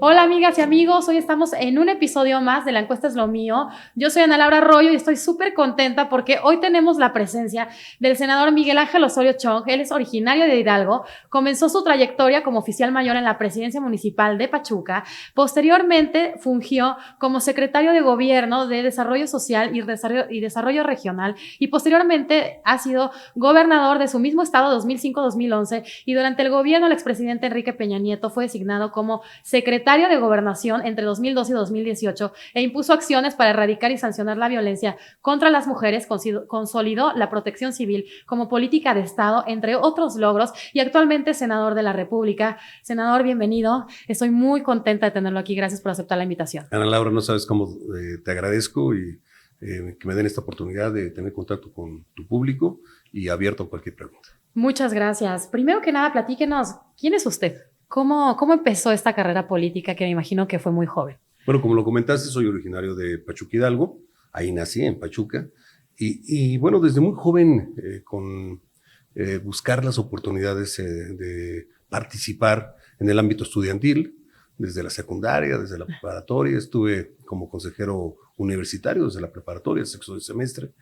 Hola amigas y amigos, hoy estamos en un episodio más de La Encuesta es lo mío. Yo soy Ana Laura Arroyo y estoy súper contenta porque hoy tenemos la presencia del senador Miguel Ángel Osorio Chong. Él es originario de Hidalgo, comenzó su trayectoria como oficial mayor en la presidencia municipal de Pachuca, posteriormente fungió como secretario de Gobierno de Desarrollo Social y Desarrollo Regional y posteriormente ha sido gobernador de su mismo estado 2005-2011 y durante el gobierno del expresidente Enrique Peña Nieto fue designado como secretario de Gobernación entre 2012 y 2018 e impuso acciones para erradicar y sancionar la violencia contra las mujeres, consolidó la protección civil como política de Estado, entre otros logros, y actualmente es senador de la República. Senador, bienvenido. Estoy muy contenta de tenerlo aquí. Gracias por aceptar la invitación. Ana Laura, no sabes cómo te agradezco y que me den esta oportunidad de tener contacto con tu público y abierto a cualquier pregunta. Muchas gracias. Primero que nada, platíquenos, ¿quién es usted? ¿Cómo empezó esta carrera política que me imagino que fue muy joven? Bueno, como lo comentaste, soy originario de Pachuca, Hidalgo. Ahí nací, en Pachuca. Y bueno, desde muy joven, con buscar las oportunidades de participar en el ámbito estudiantil, desde la secundaria, desde la preparatoria. Estuve como consejero universitario desde la preparatoria, sexto semestre.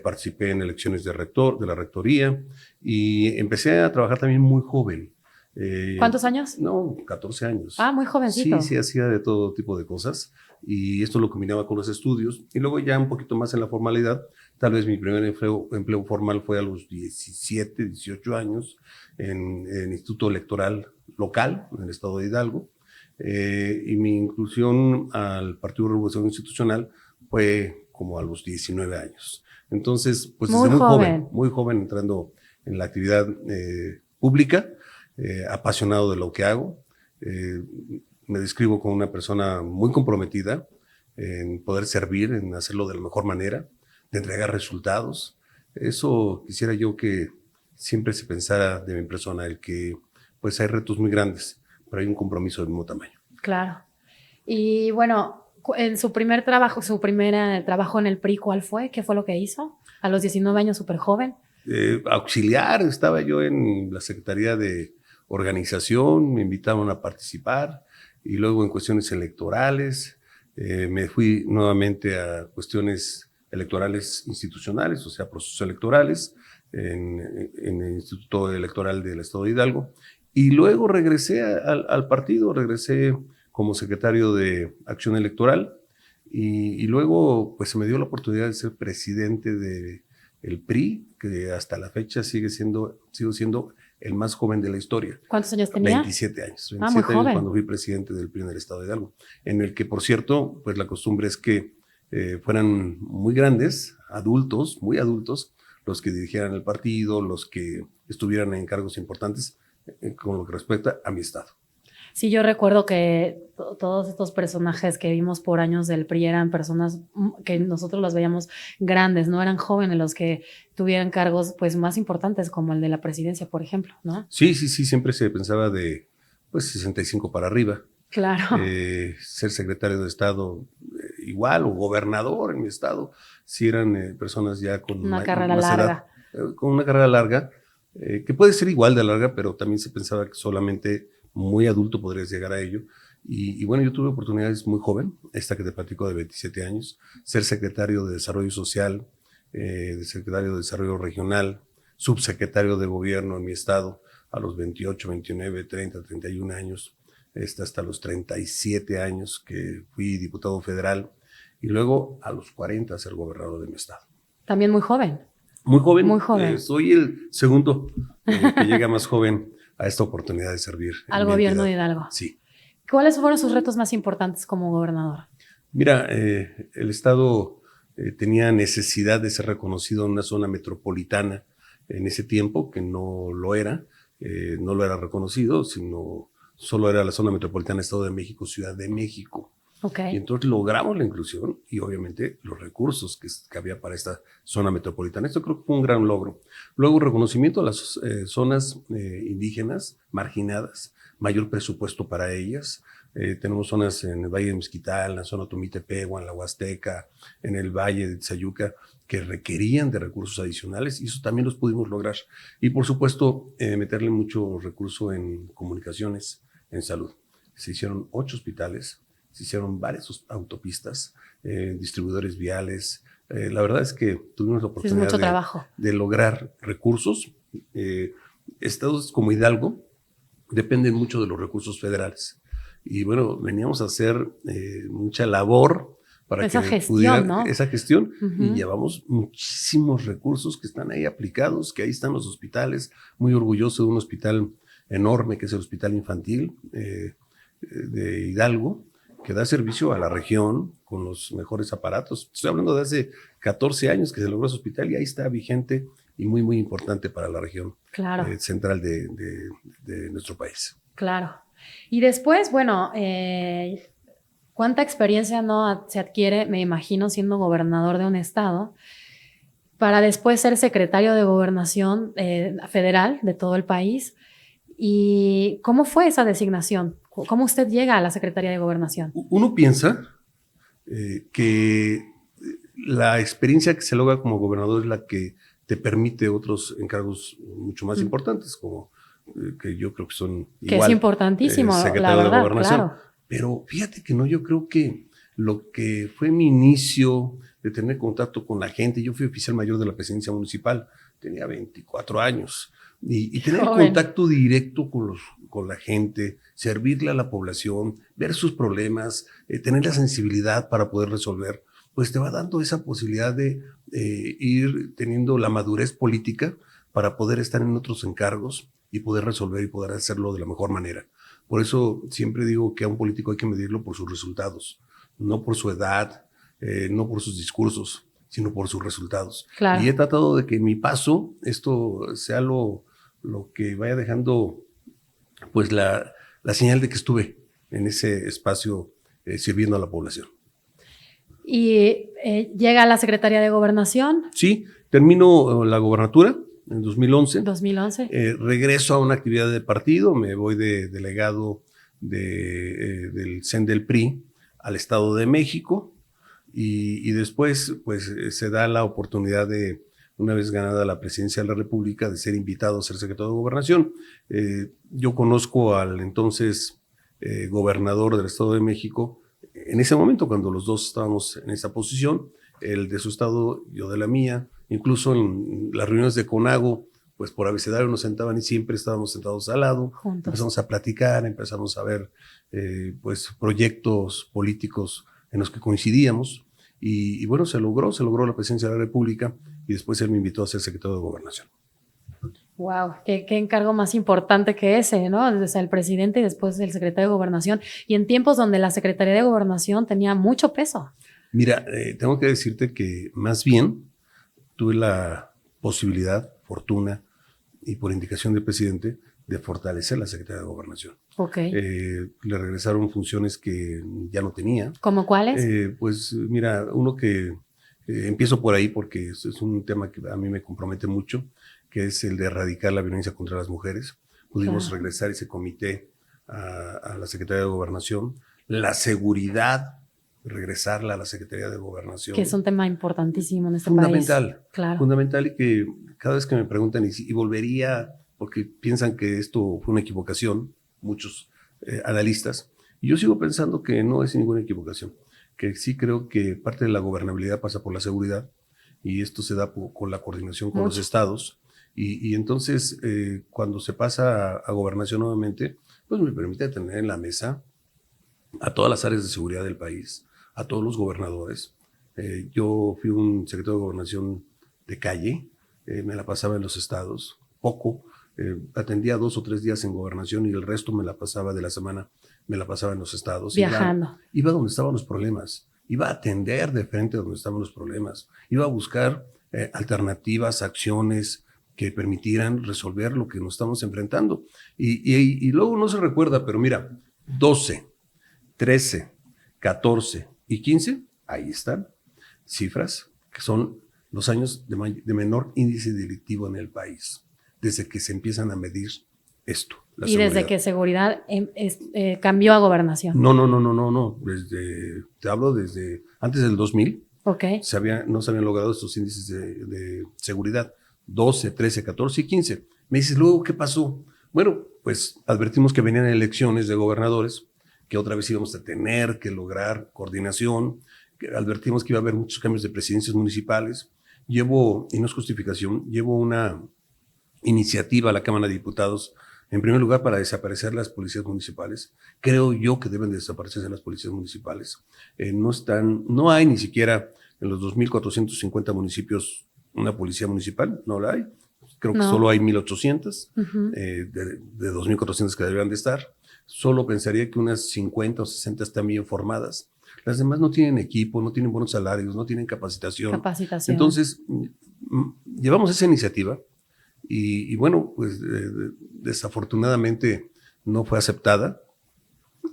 Participé en elecciones de rector, de la rectoría, y empecé a trabajar también muy joven. ¿Cuántos años? No, 14 años. Ah, muy jovencito. Sí, hacía de todo tipo de cosas y esto lo combinaba con los estudios y luego ya un poquito más en la formalidad. Tal vez mi primer empleo formal fue a los 17, 18 años en el Instituto Electoral local en el estado de Hidalgo, y mi inclusión al Partido de Revolución Institucional fue como a los 19 años. Entonces, pues desde muy joven entrando en la actividad pública. Apasionado de lo que hago. Me describo como una persona muy comprometida en poder servir, en hacerlo de la mejor manera, de entregar resultados. Eso quisiera yo que siempre se pensara de mi persona, el que pues hay retos muy grandes, pero hay un compromiso del mismo tamaño. Claro. Y bueno, en su primer trabajo en el PRI, ¿cuál fue? ¿Qué fue lo que hizo? A los 19 años, súper joven. Auxiliar, estaba yo en la Secretaría de Organización, me invitaron a participar y luego en cuestiones electorales, me fui nuevamente a cuestiones electorales institucionales, o sea, procesos electorales en el Instituto Electoral del Estado de Hidalgo y luego regresé al partido, regresé como secretario de Acción Electoral y luego pues se me dio la oportunidad de ser presidente de el PRI, que hasta la fecha sigo siendo el más joven de la historia. ¿Cuántos años tenía? 27 años. 27 muy años joven. cuando fui presidente del PRI en el estado de Hidalgo, en el que, por cierto, pues la costumbre es que fueran muy grandes, adultos, muy adultos, los que dirigieran el partido, los que estuvieran en cargos importantes con lo que respecta a mi estado. Sí, yo recuerdo que todos estos personajes que vimos por años del PRI eran personas que nosotros los veíamos grandes, no eran jóvenes los que tuvieran cargos pues más importantes como el de la presidencia, por ejemplo, ¿no? Sí, siempre se pensaba de pues 65 para arriba. Claro. Ser secretario de Estado igual o gobernador en mi estado, si eran personas ya con una carrera larga. Con una carrera larga, que puede ser igual de larga, pero también se pensaba que solamente muy adulto podrías llegar a ello. Y bueno, yo tuve oportunidades muy joven, esta que te platico de 27 años, ser secretario de Desarrollo Social, secretario de Desarrollo Regional, subsecretario de Gobierno en mi estado a los 28, 29, 30, 31 años, hasta los 37 años que fui diputado federal y luego a los 40 ser gobernador de mi estado. También muy joven. Muy joven. Muy joven. Soy el segundo que llega más joven a esta oportunidad de servir. Al gobierno de Hidalgo. Sí. ¿Cuáles fueron sus retos más importantes como gobernador? Mira, el estado tenía necesidad de ser reconocido en una zona metropolitana en ese tiempo, que no lo era reconocido, sino solo era la zona metropolitana Estado de México, Ciudad de México. Okay. Y entonces logramos la inclusión y obviamente los recursos que había para esta zona metropolitana. Esto creo que fue un gran logro. Luego, reconocimiento a las zonas indígenas, marginadas, mayor presupuesto para ellas. Tenemos zonas en el Valle de Mezquital, en la zona Tomitepegua, en la Huasteca, en el Valle de Tzayuca, que requerían de recursos adicionales y eso también los pudimos lograr. Y por supuesto, meterle mucho recurso en comunicaciones, en salud. se hicieron 8 hospitales, se hicieron varias autopistas, distribuidores viales. La verdad es que tuvimos la oportunidad de lograr recursos. Estados como Hidalgo dependen mucho de los recursos federales. Y bueno, veníamos a hacer mucha labor para esa que gestión, pudieran ¿no? esa gestión, y llevamos muchísimos recursos que están ahí aplicados, que ahí están los hospitales. Muy orgulloso de un hospital enorme que es el Hospital Infantil de Hidalgo, que da servicio a la región con los mejores aparatos. Estoy hablando de hace 14 años que se logró ese hospital y ahí está vigente y muy, muy importante para la región central de nuestro país. Claro. Y después, bueno, ¿cuánta experiencia no se adquiere, me imagino, siendo gobernador de un estado, para después ser secretario de Gobernación federal de todo el país? ¿Y cómo fue esa designación? ¿Cómo usted llega a la Secretaría de Gobernación? Uno piensa que la experiencia que se logra como gobernador es la que te permite otros encargos mucho más importantes, como que yo creo que son que igual, es importantísimo, secretario la verdad, de Gobernación. Claro. Pero fíjate que no, yo creo que lo que fue mi inicio de tener contacto con la gente, yo fui oficial mayor de la presidencia municipal, tenía 24 años, y tener contacto directo con la gente, servirle a la población, ver sus problemas, tener la sensibilidad para poder resolver, pues te va dando esa posibilidad de ir teniendo la madurez política para poder estar en otros encargos y poder resolver y poder hacerlo de la mejor manera. Por eso siempre digo que a un político hay que medirlo por sus resultados, no por su edad, no por sus discursos, sino por sus resultados. Claro. Y he tratado de que en mi paso esto sea lo que vaya dejando pues la señal de que estuve en ese espacio sirviendo a la población. ¿Y llega a la Secretaría de Gobernación? Sí, termino la gobernatura en 2011. 2011. Regreso a una actividad de partido, me voy de delegado del CEN del PRI al Estado de México y después pues se da la oportunidad de, una vez ganada la presidencia de la República, de ser invitado a ser secretario de Gobernación. Yo conozco al entonces gobernador del Estado de México, en ese momento cuando los dos estábamos en esa posición, él de su estado, yo de la mía. Incluso en las reuniones de CONAGO, pues por abecedario nos sentaban y siempre estábamos sentados al lado. Juntos. Empezamos a platicar, empezamos a ver pues proyectos políticos en los que coincidíamos. Y bueno, se logró la presidencia de la República y después él me invitó a ser secretario de Gobernación. Wow, qué encargo más importante que ese, ¿no? O sea, el presidente y después el secretario de Gobernación. Y en tiempos donde la Secretaría de Gobernación tenía mucho peso. Mira, tengo que decirte que más bien tuve la posibilidad, fortuna y por indicación del presidente de fortalecer la Secretaría de Gobernación. Okay. Le regresaron funciones que ya no tenía. ¿Cómo cuáles? Pues mira, uno que empiezo por ahí porque es un tema que a mí me compromete mucho, que es el de erradicar la violencia contra las mujeres. Pudimos regresar ese comité a la Secretaría de Gobernación. La seguridad, regresarla a la Secretaría de Gobernación. Que es un tema importantísimo en este fundamental, país. Claro. Fundamental, y que cada vez que me preguntan y volvería, porque piensan que esto fue una equivocación, muchos analistas, y yo sigo pensando que no es ninguna equivocación, que sí creo que parte de la gobernabilidad pasa por la seguridad, y esto se da con la coordinación con los estados, y entonces cuando se pasa a gobernación nuevamente, pues me permite tener en la mesa a todas las áreas de seguridad del país, a todos los gobernadores. Yo fui un secretario de Gobernación de calle, me la pasaba en los estados, poco, atendía 2 o 3 días en gobernación y el resto me la pasaba de la semana, me la pasaba en los estados. Viajando. Iba donde estaban los problemas, iba a atender de frente a donde estaban los problemas, iba a buscar alternativas, acciones que permitieran resolver lo que nos estamos enfrentando. Y luego no se recuerda, pero mira, 12, 13, 14 y 15, ahí están cifras que son los años de menor índice delictivo en el país, desde que se empiezan a medir esto. Y seguridad. Desde que seguridad cambió a gobernación. No. Te hablo desde antes del 2000. Okay. No se habían logrado estos índices de seguridad. 12, 13, 14 y 15. Me dices, luego, ¿qué pasó? Bueno, pues advertimos que venían elecciones de gobernadores que otra vez íbamos a tener que lograr coordinación, que advertimos que iba a haber muchos cambios de presidencias municipales. Y no es justificación, llevo una iniciativa a la Cámara de Diputados, en primer lugar, para desaparecer las policías municipales. Creo yo que deben de desaparecerse las policías municipales. No hay ni siquiera en los 2.450 municipios una policía municipal, no la hay. Creo que solo hay 1.800 de 2.400 que deberían de estar. Solo pensaría que unas 50 o 60 están bien formadas. Las demás no tienen equipo, no tienen buenos salarios, no tienen capacitación. Entonces, llevamos esa iniciativa y bueno, pues desafortunadamente no fue aceptada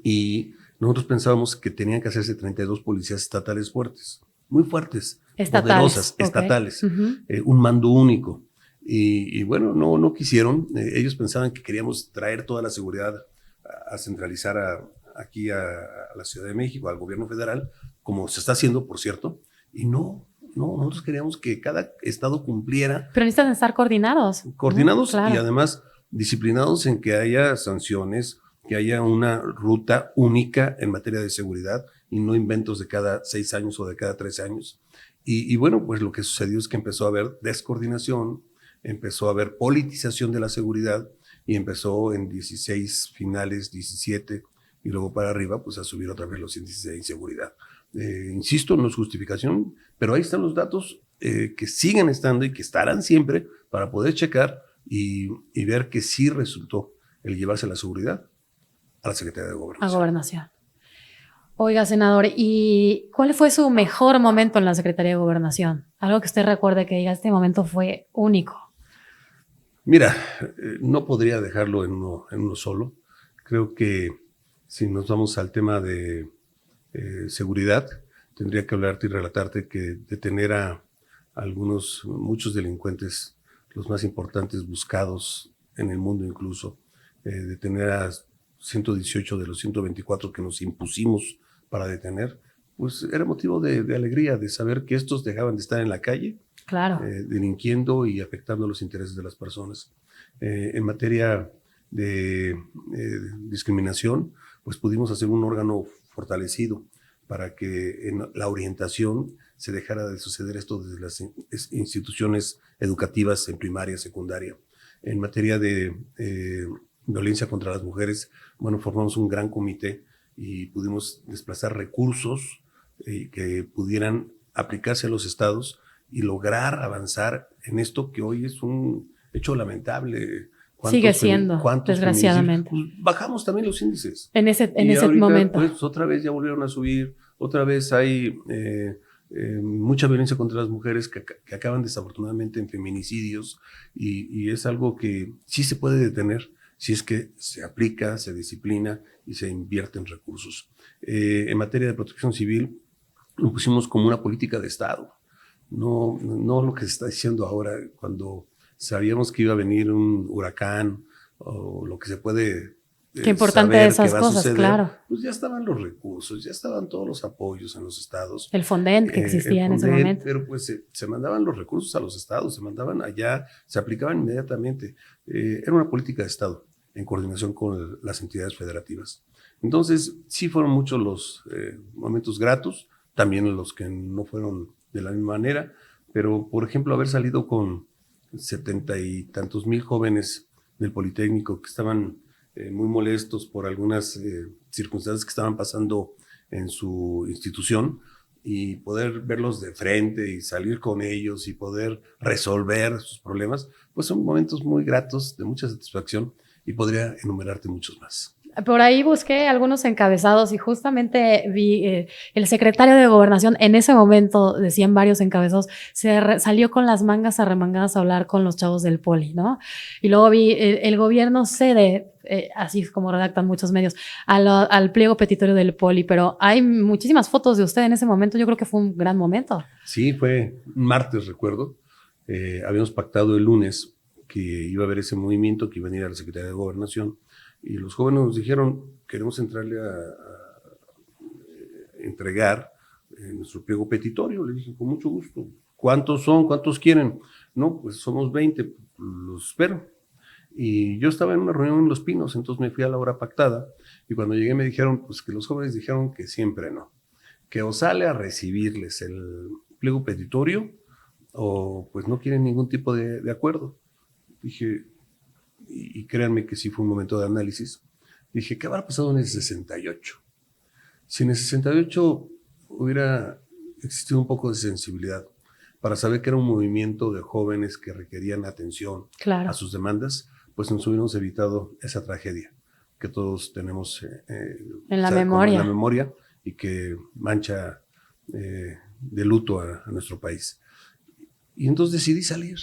y nosotros pensábamos que tenían que hacerse 32 policías estatales fuertes, muy fuertes, poderosas, estatales, un mando único. Y bueno, no quisieron. Ellos pensaban que queríamos traer toda la seguridad a centralizar aquí a la Ciudad de México, al gobierno federal, como se está haciendo, por cierto, y no, nosotros queríamos que cada estado cumpliera. Pero necesitan estar coordinados. Coordinados, claro. Y además disciplinados en que haya sanciones, que haya una ruta única en materia de seguridad y no inventos de cada 6 años o de cada 13 años. Y bueno, pues lo que sucedió es que empezó a haber descoordinación, empezó a haber politización de la seguridad y empezó en 16 finales, 17 y luego para arriba, pues a subir otra vez los índices de inseguridad. Insisto, no es justificación, pero ahí están los datos que siguen estando y que estarán siempre para poder checar y ver que sí resultó el llevarse la seguridad a la Secretaría de Gobernación. A Gobernación. Oiga, senador, ¿y cuál fue su mejor momento en la Secretaría de Gobernación? Algo que usted recuerde que diga, este momento fue único. Mira, no podría dejarlo en uno solo. Creo que si nos vamos al tema de seguridad, tendría que hablarte y relatarte que detener a muchos delincuentes, los más importantes buscados en el mundo incluso, detener a 118 de los 124 que nos impusimos para detener, pues era motivo de alegría, de saber que estos dejaban de estar en la calle, claro, delinquiendo y afectando los intereses de las personas. En materia de discriminación, pues pudimos hacer un órgano fortalecido para que en la orientación se dejara de suceder esto desde las instituciones educativas en primaria, secundaria. En materia de violencia contra las mujeres, bueno, formamos un gran comité y pudimos desplazar recursos que pudieran aplicarse a los estados y lograr avanzar en esto que hoy es un hecho lamentable. Sigue siendo, desgraciadamente. Pues bajamos también los índices. En ese ahorita, momento. Pues otra vez ya volvieron a subir, otra vez hay mucha violencia contra las mujeres que acaban desafortunadamente en feminicidios y es algo que sí se puede detener si es que se aplica, se disciplina y se invierte en recursos. En materia de protección civil, lo pusimos como una política de Estado, no lo que se está diciendo ahora cuando sabíamos que iba a venir un huracán o lo que se puede qué importante de esas cosas, suceder, claro. Pues ya estaban los recursos, ya estaban todos los apoyos en los estados. El Fonden que existía en ese momento. Pero pues se mandaban los recursos a los estados, se mandaban allá, se aplicaban inmediatamente. Era una política de Estado en coordinación con las entidades federativas. Entonces, sí fueron muchos los momentos gratos, también los que no fueron de la misma manera, pero por ejemplo, haber salido con 70 y tantos mil jóvenes del Politécnico que estaban muy molestos por algunas circunstancias que estaban pasando en su institución y poder verlos de frente y salir con ellos y poder resolver sus problemas, pues son momentos muy gratos, de mucha satisfacción y podría enumerarte muchos más. Por ahí busqué algunos encabezados y justamente vi el secretario de Gobernación en ese momento, decían varios encabezados, salió con las mangas arremangadas a hablar con los chavos del Poli, ¿no? Y luego vi el gobierno cede, así es como redactan muchos medios, al pliego petitorio del Poli, pero hay muchísimas fotos de usted en ese momento, yo creo que fue un gran momento. Sí, fue un martes, recuerdo, habíamos pactado el lunes que iba a haber ese movimiento, que iba a venir a la Secretaría de Gobernación, y los jóvenes nos dijeron, queremos entrarle a entregar nuestro pliego petitorio. Le dije, con mucho gusto. ¿Cuántos son? ¿Cuántos quieren? No, pues somos 20, los espero. Y yo estaba en una reunión en Los Pinos, entonces me fui a la hora pactada y cuando llegué me dijeron pues que los jóvenes dijeron que siempre no, que o sale a recibirles el pliego petitorio o pues no quieren ningún tipo de acuerdo. Dije, y créanme que sí fue un momento de análisis, dije, ¿qué habrá pasado en el 68? Si en el 68 hubiera existido un poco de sensibilidad para saber que era un movimiento de jóvenes que requerían atención a sus demandas, pues nos hubiéramos evitado esa tragedia que todos tenemos en la memoria y que mancha de luto a nuestro país. Y entonces decidí salir.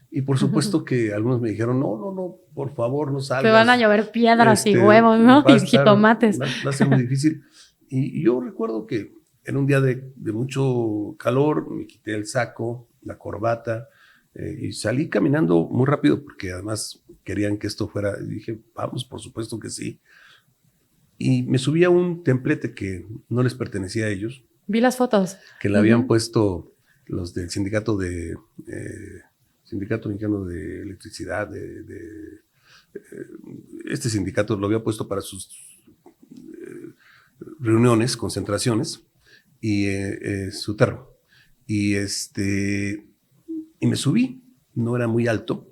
Y por supuesto que algunos me dijeron, no, por favor, no salgas. Te van a llover piedras y huevos, ¿no? Y jitomates. Va a ser muy difícil. Y yo recuerdo que era un día de mucho calor, me quité el saco, la corbata, y salí caminando muy rápido porque además querían que esto fuera. Y dije, vamos, por supuesto que sí. Y me subí a un templete que no les pertenecía a ellos. Vi las fotos. Que le habían puesto los del sindicato Sindicato Mexicano de Electricidad, este sindicato lo había puesto para sus reuniones, concentraciones, y su terro. Y me subí, no era muy alto,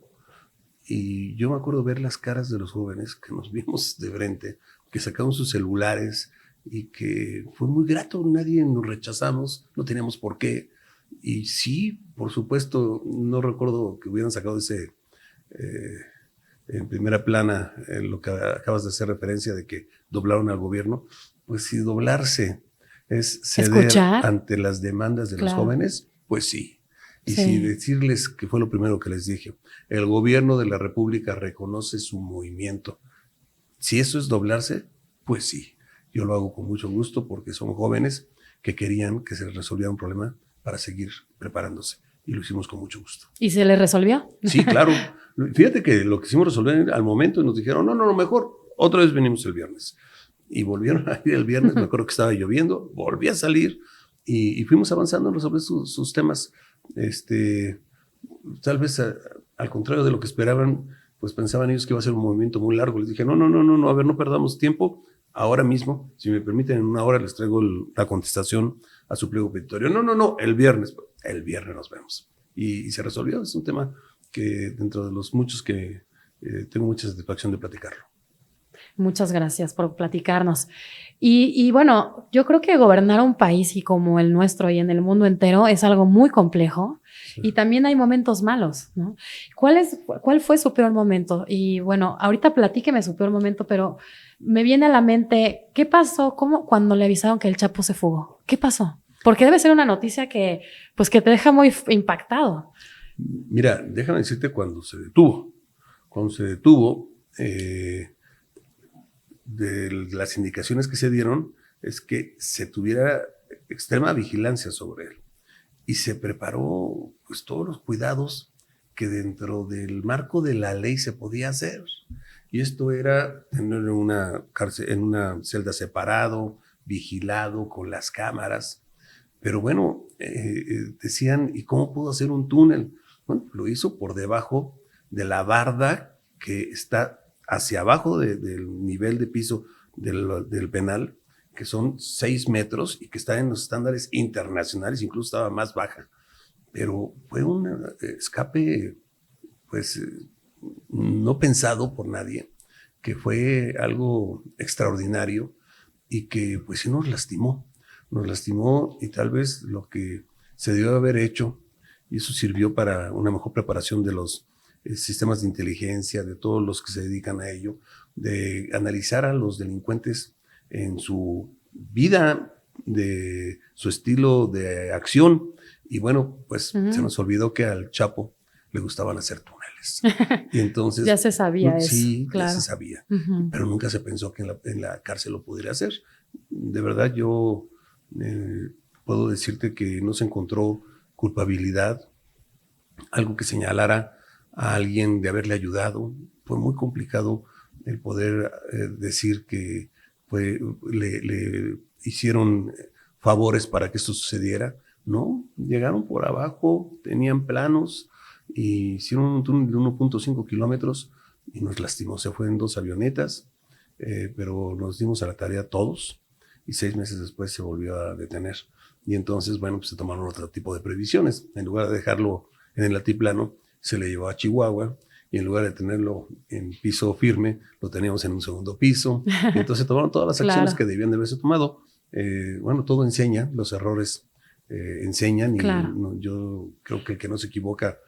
y yo me acuerdo ver las caras de los jóvenes que nos vimos de frente, que sacaron sus celulares, y que fue muy grato, nadie nos rechazamos, no teníamos por qué. Y sí, por supuesto, no recuerdo que hubieran sacado ese en primera plana lo que acabas de hacer referencia de que doblaron al gobierno. Pues si doblarse es ceder ante las demandas de los jóvenes, pues sí. Y si decirles que fue lo primero que les dije, el gobierno de la República reconoce su movimiento. Si eso es doblarse, pues sí. Yo lo hago con mucho gusto porque son jóvenes que querían que se les resolviera un problema para seguir preparándose. Y lo hicimos con mucho gusto. ¿Y se les resolvió? Sí, claro. Fíjate que lo quisimos resolver al momento y nos dijeron, no, mejor otra vez venimos el viernes. Y volvieron a ir el viernes, me acuerdo que estaba lloviendo, volví a salir y fuimos avanzando en resolver sus temas. Tal vez al contrario de lo que esperaban, pues pensaban ellos que iba a ser un movimiento muy largo. Les dije, no, a ver, no perdamos tiempo. Ahora mismo, si me permiten, en una hora les traigo la contestación a su pliego petitorio. No, el viernes nos vemos. Y se resolvió. Es un tema que dentro de los muchos que tengo mucha satisfacción de platicarlo. Muchas gracias por platicarnos. Y bueno, yo creo que gobernar un país y como el nuestro y en el mundo entero es algo muy complejo. Sí. Y también hay momentos malos, ¿no? ¿Cuál fue su peor momento? Y bueno, ahorita platíqueme su peor momento, pero me viene a la mente, ¿qué pasó? ¿Cómo cuando le avisaron que el Chapo se fugó? ¿Qué pasó? Porque debe ser una noticia que te deja muy impactado. Mira, déjame decirte cuando se detuvo. Cuando se detuvo, de las indicaciones que se dieron es que se tuviera extrema vigilancia sobre él. Y se preparó pues todos los cuidados que dentro del marco de la ley se podía hacer. Y esto era tener una celda separado, vigilado con las cámaras. Pero bueno, decían, ¿y cómo pudo hacer un túnel? Bueno, lo hizo por debajo de la barda que está hacia abajo del nivel de piso del penal, que son 6 metros y que está en los estándares internacionales, incluso estaba más baja. Pero fue un escape, pues, no pensado por nadie, que fue algo extraordinario y que, pues, sí nos lastimó y tal vez lo que se debió haber hecho, y eso sirvió para una mejor preparación de los sistemas de inteligencia, de todos los que se dedican a ello, de analizar a los delincuentes en su vida, de su estilo de acción. Y bueno, pues se nos olvidó que al Chapo le gustaban hacer túneles. Y entonces, ya se sabía eso. Sí, claro. Ya se sabía. Pero nunca se pensó que en la cárcel lo pudiera hacer. De verdad, yo puedo decirte que no se encontró culpabilidad, algo que señalara a alguien de haberle ayudado. Fue muy complicado el poder decir que le hicieron favores para que esto sucediera. No, llegaron por abajo, tenían planos y hicieron un túnel de 1.5 kilómetros y nos lastimó. Se fue en 2 avionetas, pero nos dimos a la tarea todos y 6 meses después se volvió a detener. Y entonces, bueno, pues se tomaron otro tipo de previsiones. En lugar de dejarlo en el altiplano, se le llevó a Chihuahua y en lugar de tenerlo en piso firme, lo teníamos en un segundo piso. Y entonces tomaron todas las acciones que debían de haberse tomado. Bueno, todo enseña, los errores enseñan y yo creo que el que no se equivoca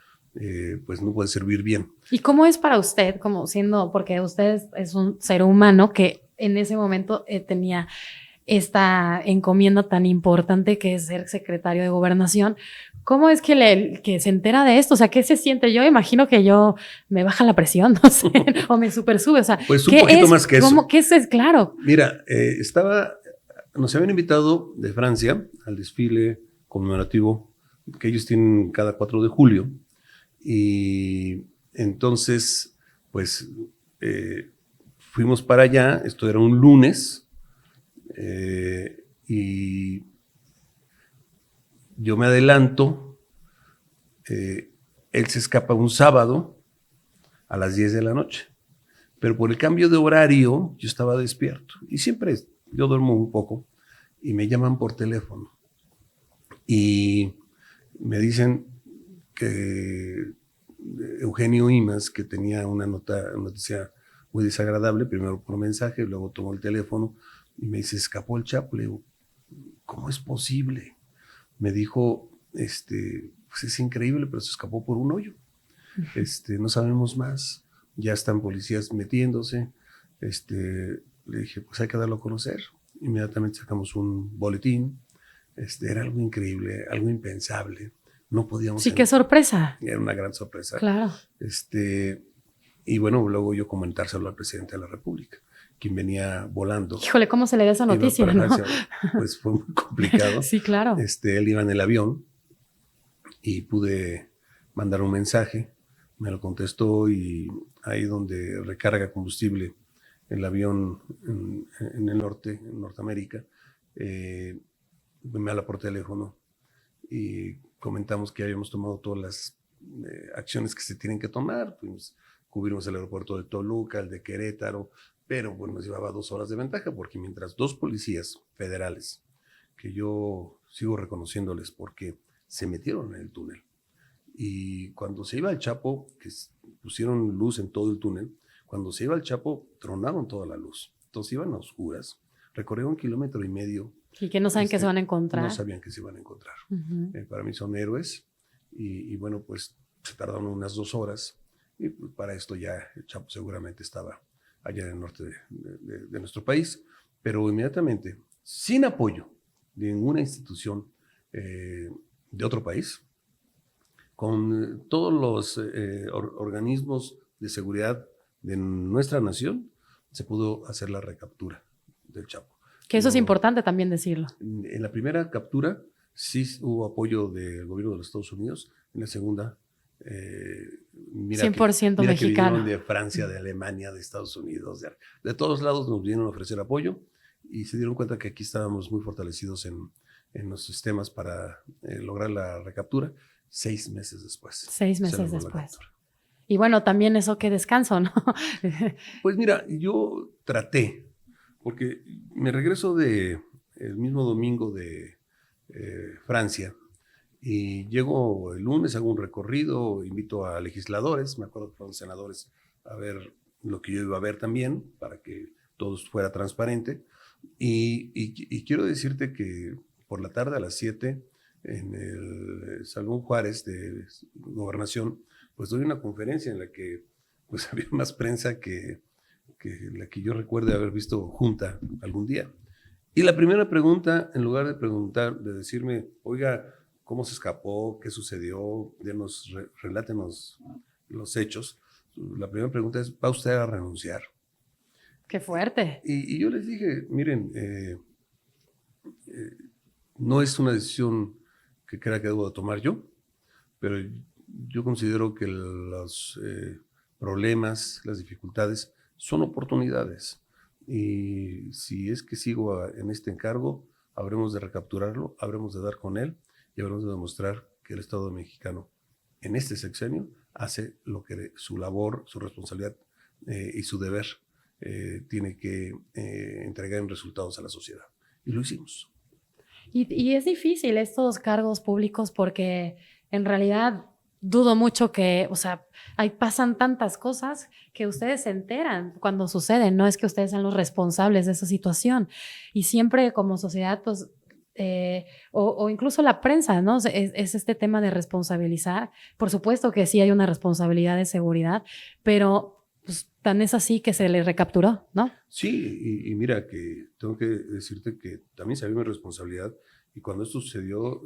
pues no puede servir bien. ¿Y cómo es para usted, como siendo, porque usted es un ser humano que en ese momento tenía esta encomienda tan importante que es ser secretario de Gobernación? ¿Cómo es que se entera de esto? O sea, ¿qué se siente? Yo imagino que me baja la presión, no sé, o me supersube. O sea, pues un poquito más que eso. ¿Qué es? Claro. Mira, nos habían invitado de Francia al desfile conmemorativo que ellos tienen cada 4 de julio. Y entonces, pues, fuimos para allá. Esto era un lunes. Y yo me adelanto, él se escapa un sábado a las 10 de la noche, pero por el cambio de horario yo estaba despierto y siempre yo duermo un poco y me llaman por teléfono y me dicen que Eugenio Imas, que tenía una noticia muy desagradable, primero por mensaje, luego tomó el teléfono y me dice, escapó el Chapo. Le digo, ¿cómo es posible? Me dijo, pues es increíble, pero se escapó por un hoyo. No sabemos más. Ya están policías metiéndose. Le dije, pues hay que darlo a conocer. Inmediatamente sacamos un boletín. Era algo increíble, algo impensable. No podíamos... Sí, qué sorpresa. Era una gran sorpresa. Claro. Y bueno, luego yo comentárselo al presidente de la República, quien venía volando. Híjole, ¿cómo se le da esa noticia? ¿No? Francia, pues fue muy complicado. Sí, claro. Él iba en el avión y pude mandar un mensaje, me lo contestó y ahí donde recarga combustible el avión en el norte, en Norteamérica, me habla por teléfono y comentamos que habíamos tomado todas las acciones que se tienen que tomar. Cubrimos el aeropuerto de Toluca, el de Querétaro, pero bueno, nos llevaba 2 horas de ventaja porque mientras 2 policías federales, que yo sigo reconociéndoles porque se metieron en el túnel, y cuando se iba el Chapo, que pusieron luz en todo el túnel, cuando se iba el Chapo tronaron toda la luz, entonces iban a oscuras, recorrieron 1,5 kilómetros. Y que no saben qué se van a encontrar. No sabían que se iban a encontrar. Para mí son héroes y bueno, pues se tardaron unas 2 horas y pues, para esto ya el Chapo seguramente estaba allá en el norte de nuestro país, pero inmediatamente, sin apoyo de ninguna institución de otro país, con todos los organismos de seguridad de nuestra nación, se pudo hacer la recaptura del Chapo. Que eso es importante también decirlo. En la primera captura sí hubo apoyo del gobierno de los Estados Unidos, en la segunda... mira 100% mira mexicano. Que vinieron de Francia, de Alemania, de Estados Unidos, de todos lados nos vinieron a ofrecer apoyo y se dieron cuenta que aquí estábamos muy fortalecidos en los sistemas para lograr la recaptura 6 meses después. 6 meses después. Y bueno, también eso, qué descanso, ¿no? Pues mira, yo traté, porque me regreso el mismo domingo de Francia. Y llego el lunes, hago un recorrido, invito a legisladores, me acuerdo que fueron senadores a ver lo que yo iba a ver también, para que todo fuera transparente. Y quiero decirte que por la tarde a las 7, en el Salón Juárez de Gobernación, pues doy una conferencia en la que pues había más prensa que la que yo recuerde haber visto junta algún día. Y la primera pregunta, en lugar de decirme, oiga, ¿cómo se escapó? ¿Qué sucedió? Relátenos los hechos. La primera pregunta es, ¿va usted a renunciar? ¡Qué fuerte! Y yo les dije, miren, no es una decisión que crea que debo de tomar yo, pero yo considero que los problemas, las dificultades, son oportunidades. Y si es que sigo en este encargo, habremos de recapturarlo, habremos de dar con él, y habremos de demostrar que el Estado mexicano en este sexenio hace lo que su labor, su responsabilidad y su deber tiene que entregar en resultados a la sociedad. Y lo hicimos. Y es difícil estos cargos públicos porque en realidad dudo mucho que, o sea, ahí pasan tantas cosas que ustedes se enteran cuando suceden, no es que ustedes sean los responsables de esa situación. Y siempre como sociedad, pues, o incluso la prensa, ¿no? Es este tema de responsabilizar. Por supuesto que sí hay una responsabilidad de seguridad, pero pues, tan es así que se le recapturó, ¿no? Sí, y mira que tengo que decirte que también sabía mi responsabilidad y cuando esto sucedió,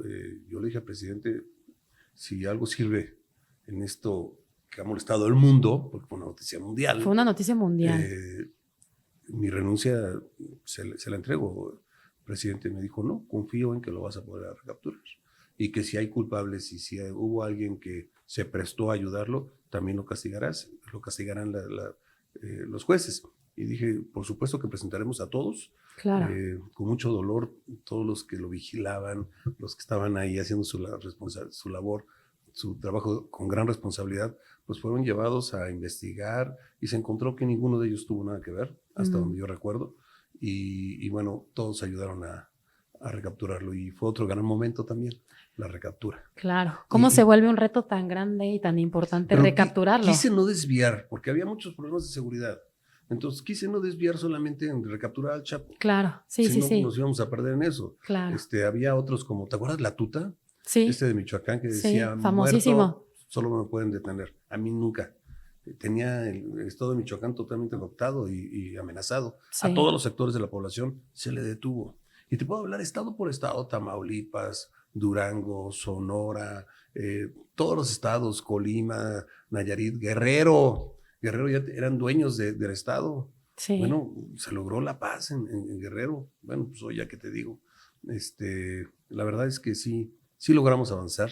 yo le dije al presidente, si algo sirve en esto que ha molestado al mundo, porque fue una noticia mundial. Fue una noticia mundial. Mi renuncia se la entrego. El presidente me dijo, no, confío en que lo vas a poder recapturar. Y que si hay culpables y si hubo alguien que se prestó a ayudarlo, también lo castigarán los jueces. Y dije, por supuesto que presentaremos a todos, claro. con mucho dolor, todos los que lo vigilaban, los que estaban ahí haciendo su labor, su trabajo con gran responsabilidad, pues fueron llevados a investigar y se encontró que ninguno de ellos tuvo nada que ver, hasta donde yo recuerdo, y bueno, todos ayudaron a recapturarlo y fue otro gran momento también, la recaptura. Claro. ¿Cómo se vuelve un reto tan grande y tan importante recapturarlo? Quise no desviar, porque había muchos problemas de seguridad. Entonces quise no desviar solamente en recapturar al Chapo. Claro, sí, si sí. Nos íbamos a perder en eso. Claro. Había otros como, ¿te acuerdas la Tuta? Sí. De Michoacán que decía, famosísimo. Muerto, solo me pueden detener. A mí nunca. Tenía el estado de Michoacán totalmente adoptado y amenazado. Sí. A todos los sectores de la población se le detuvo. Y te puedo hablar estado por estado, Tamaulipas, Durango, Sonora, todos los estados, Colima, Nayarit, Guerrero ya eran dueños del estado. Sí. Bueno, se logró la paz en Guerrero. Bueno, pues hoy ya que te digo, la verdad es que sí logramos avanzar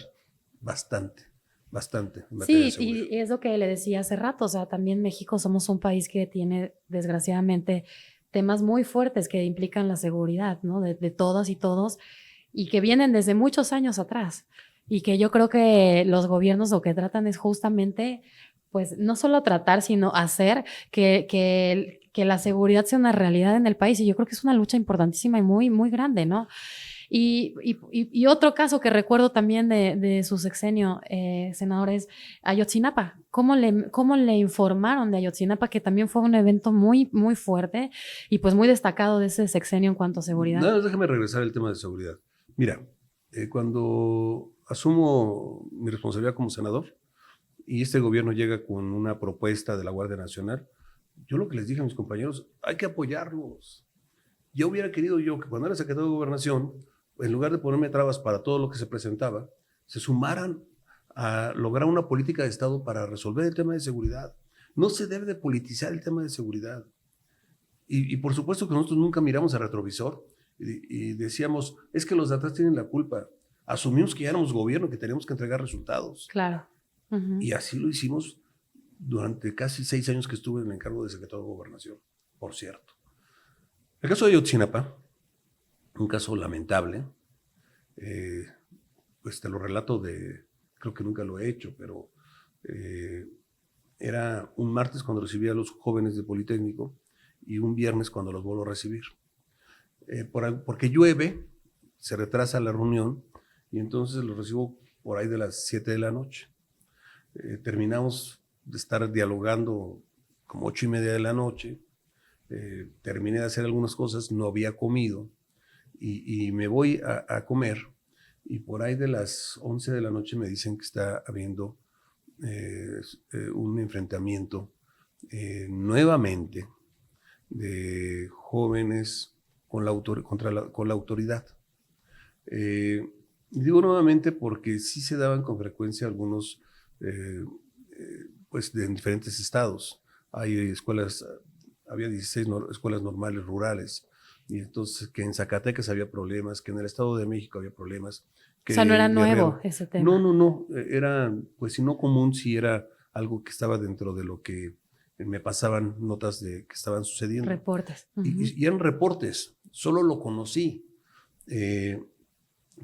bastante. Sí, y es lo que le decía hace rato, o sea, también México somos un país que tiene, desgraciadamente, temas muy fuertes que implican la seguridad, ¿no? De todas y todos, y que vienen desde muchos años atrás, y que yo creo que los gobiernos lo que tratan es justamente, pues, no solo tratar, sino hacer que la seguridad sea una realidad en el país, y yo creo que es una lucha importantísima y muy, muy grande, ¿no? Y otro caso que recuerdo también de su sexenio, senadores, Ayotzinapa. ¿Cómo le informaron de Ayotzinapa? Que también fue un evento muy, muy fuerte y pues muy destacado de ese sexenio en cuanto a seguridad. No, déjame regresar al tema de seguridad. Mira, cuando asumo mi responsabilidad como senador y este gobierno llega con una propuesta de la Guardia Nacional, yo lo que les dije a mis compañeros, hay que apoyarlos. Yo hubiera querido que cuando era secretario de Gobernación, en lugar de ponerme trabas para todo lo que se presentaba, se sumaran a lograr una política de Estado para resolver el tema de seguridad. No se debe de politizar el tema de seguridad. Y por supuesto que nosotros nunca miramos al retrovisor y decíamos, es que los de atrás tienen la culpa. Asumimos que ya éramos gobierno, que teníamos que entregar resultados. Claro. Uh-huh. Y así lo hicimos durante casi 6 años que estuve en el encargo de secretario de Gobernación, por cierto. El caso de Ayotzinapa, un caso lamentable, pues te lo relato creo que nunca lo he hecho, pero era un martes cuando recibí a los jóvenes de Politécnico y un viernes cuando los vuelvo a recibir. Porque llueve, se retrasa la reunión y entonces los recibo por ahí de las 7 de la noche. Terminamos de estar dialogando como 8:30 de la noche. Terminé de hacer algunas cosas, no había comido y me voy a comer y por ahí de las 11 de la noche me dicen que está habiendo un enfrentamiento nuevamente de jóvenes con la autoridad. Digo nuevamente porque sí se daban con frecuencia algunos pues de diferentes estados. Hay escuelas, había 16 escuelas normales rurales, y entonces que en Zacatecas había problemas, que en el Estado de México había problemas. O sea, no era nuevo ese tema. No, era, pues si no común, sí era algo que estaba dentro de lo que me pasaban notas de que estaban sucediendo. Reportes. Uh-huh. Y eran reportes, solo lo conocí.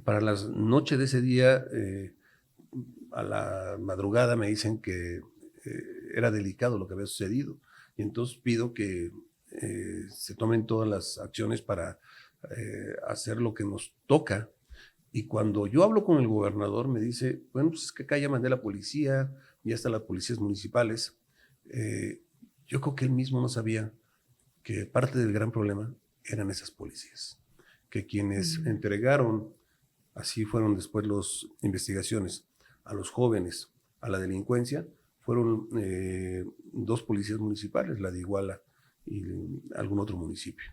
Para la noche de ese día, a la madrugada me dicen que era delicado lo que había sucedido y entonces pido que se tomen todas las acciones para hacer lo que nos toca. Y cuando yo hablo con el gobernador me dice, bueno, pues es que acá ya mandé la policía, ya están las policías municipales. Yo creo que él mismo no sabía que parte del gran problema eran esas policías, que quienes entregaron, así fueron después las investigaciones, a los jóvenes, a la delincuencia, fueron 2 policías municipales, la de Iguala y algún otro municipio.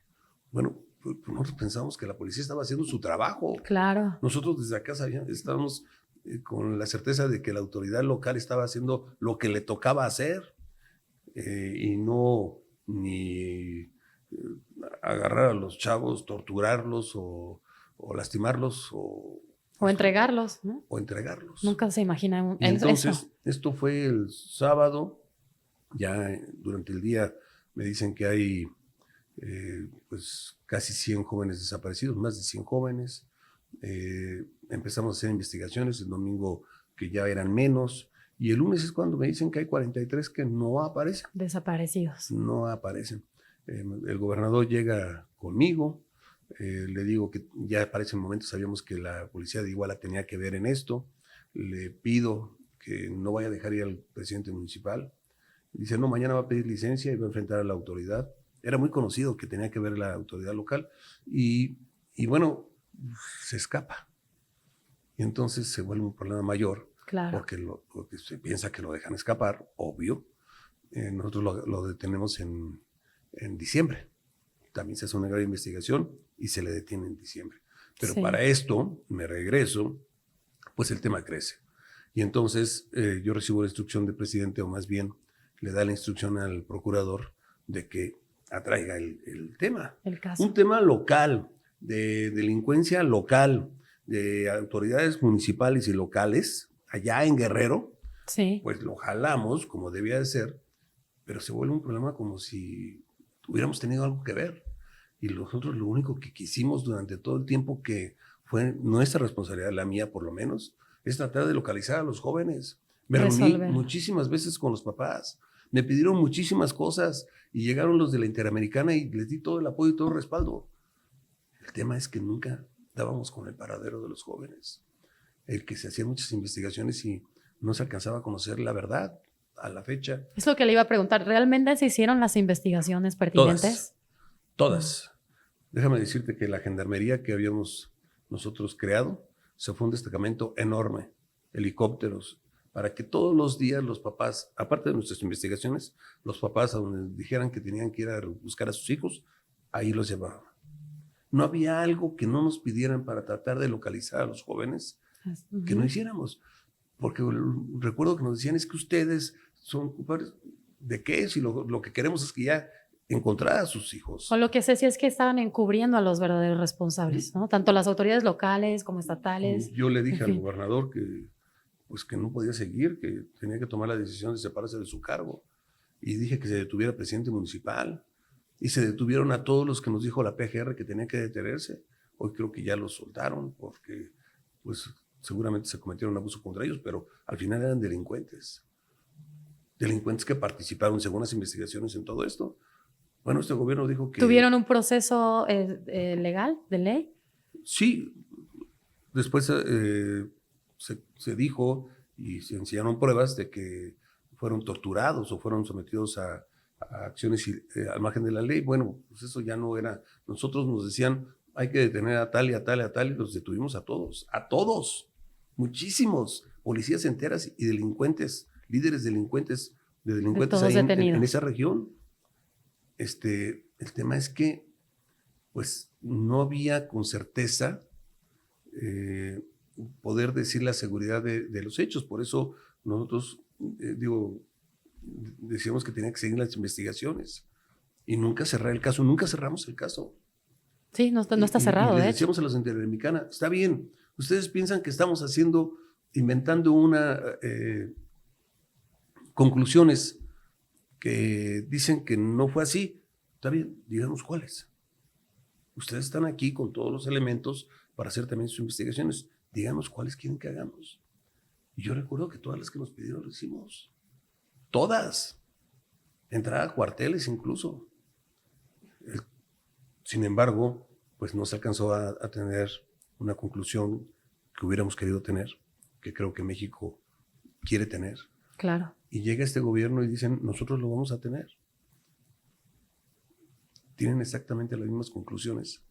Bueno, pues nosotros pensamos que la policía estaba haciendo su trabajo. Claro. Nosotros desde acá estábamos con la certeza de que la autoridad local estaba haciendo lo que le tocaba hacer y no ni agarrar a los chavos, torturarlos o lastimarlos o entregarlos, ¿no? O entregarlos. Nunca se imagina y entonces, eso. Esto fue el sábado, ya durante el día me dicen que hay pues casi 100 jóvenes desaparecidos, más de 100 jóvenes. Empezamos a hacer investigaciones, el domingo que ya eran menos, y el lunes es cuando me dicen que hay 43 que no aparecen. Desaparecidos. No aparecen. El gobernador llega conmigo, le digo que ya para ese momento sabíamos que la policía de Iguala tenía que ver en esto, le pido que no vaya a dejar ir al presidente municipal. Dice, no, mañana va a pedir licencia y va a enfrentar a la autoridad. Era muy conocido que tenía que ver la autoridad local y bueno, se escapa. Y entonces se vuelve un problema mayor, claro, porque se piensa que lo dejan escapar, obvio. Nosotros lo detenemos en diciembre. También se hace una gran investigación y se le detiene en diciembre. Pero sí, para esto, me regreso, pues el tema crece. Y entonces yo recibo la instrucción del presidente, o más bien le da la instrucción al procurador de que atraiga el tema. El caso. Un tema local, de delincuencia local, de autoridades municipales y locales, allá en Guerrero, sí, pues lo jalamos como debía de ser, pero se vuelve un problema como si hubiéramos tenido algo que ver. Y nosotros lo único que quisimos durante todo el tiempo que fue nuestra responsabilidad, la mía por lo menos, es tratar de localizar a los jóvenes. Me reuní muchísimas veces con los papás, me pidieron muchísimas cosas y llegaron los de la Interamericana y les di todo el apoyo y todo el respaldo. El tema es que nunca dábamos con el paradero de los jóvenes. El que se hacían muchas investigaciones y no se alcanzaba a conocer la verdad a la fecha. Es lo que le iba a preguntar. ¿Realmente se hicieron las investigaciones pertinentes? Todas. Déjame decirte que la gendarmería que habíamos nosotros creado se fue un destacamento enorme, helicópteros, para que todos los días los papás, aparte de nuestras investigaciones, los papás a donde dijeran que tenían que ir a buscar a sus hijos, ahí los llevaban. No había algo que no nos pidieran para tratar de localizar a los jóvenes que no hiciéramos. Porque recuerdo que nos decían, es que ustedes son culpables de qué, si lo que queremos es que ya encontrar a sus hijos. O lo que sé si es que estaban encubriendo a los verdaderos responsables, ¿no? Tanto las autoridades locales como estatales. Yo le dije al gobernador que no podía seguir, que tenía que tomar la decisión de separarse de su cargo. Y dije que se detuviera el presidente municipal. Y se detuvieron a todos los que nos dijo la PGR que tenían que detenerse. Hoy creo que ya los soltaron porque pues seguramente se cometieron abusos contra ellos, pero al final eran delincuentes. Delincuentes que participaron según las investigaciones en todo esto. Bueno, este gobierno dijo que... ¿Tuvieron un proceso legal, de ley? Sí. Después se dijo y se enseñaron pruebas de que fueron torturados o fueron sometidos a acciones al margen de la ley. Bueno, pues eso ya no era... Nosotros nos decían, hay que detener a tal y a tal y a tal, y los detuvimos a todos, muchísimos, policías enteras y delincuentes, líderes delincuentes, de delincuentes ahí en esa región. El tema es que pues no había con certeza poder decir la seguridad de los hechos. Por eso nosotros, decíamos que tenía que seguir las investigaciones y nunca cerrar el caso, nunca cerramos el caso. Sí, no está cerrado, de hecho. Decíamos a los Interamericana, está bien, ustedes piensan que estamos inventando conclusiones que dicen que no fue así. Está bien, díganos cuáles. Ustedes están aquí con todos los elementos para hacer también sus investigaciones. Díganos cuáles quieren que hagamos. Y yo recuerdo que todas las que nos pidieron lo hicimos. Todas. entrar a cuarteles incluso. Sin embargo, pues no se alcanzó a tener una conclusión que hubiéramos querido tener, que creo que México quiere tener. Claro. Y llega este gobierno y dicen, nosotros lo vamos a tener. Tienen exactamente las mismas conclusiones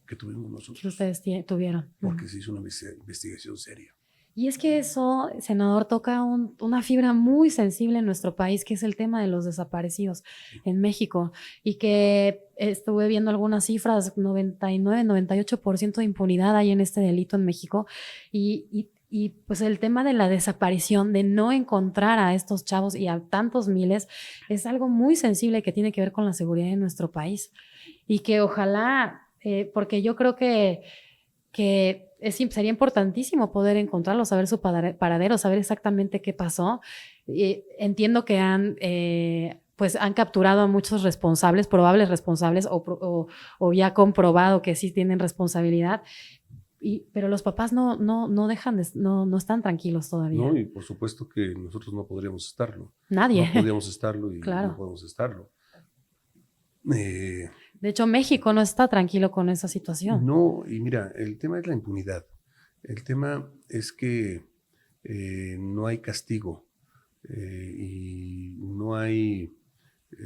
que tuvimos nosotros. Que ustedes tuvieron. Porque se hizo una investigación seria. Y es que eso, senador, toca una fibra muy sensible en nuestro país, que es el tema de los desaparecidos en México. Y que estuve viendo algunas cifras, 99, 98% de impunidad hay en este delito en México. Y pues el tema de la desaparición, de no encontrar a estos chavos y a tantos miles, es algo muy sensible que tiene que ver con la seguridad de nuestro país. Y que ojalá, porque yo creo que sería importantísimo poder encontrarlo, saber su paradero, saber exactamente qué pasó. Entiendo que han capturado a muchos responsables, probables responsables, o ya comprobado que sí tienen responsabilidad. Pero los papás no dejan no están tranquilos todavía. No, y por supuesto que nosotros no podríamos estarlo. Nadie. No podríamos estarlo y claro. no podemos estarlo. De hecho, México no está tranquilo con esa situación. No, y mira, el tema es la impunidad. El tema es que no hay castigo y no hay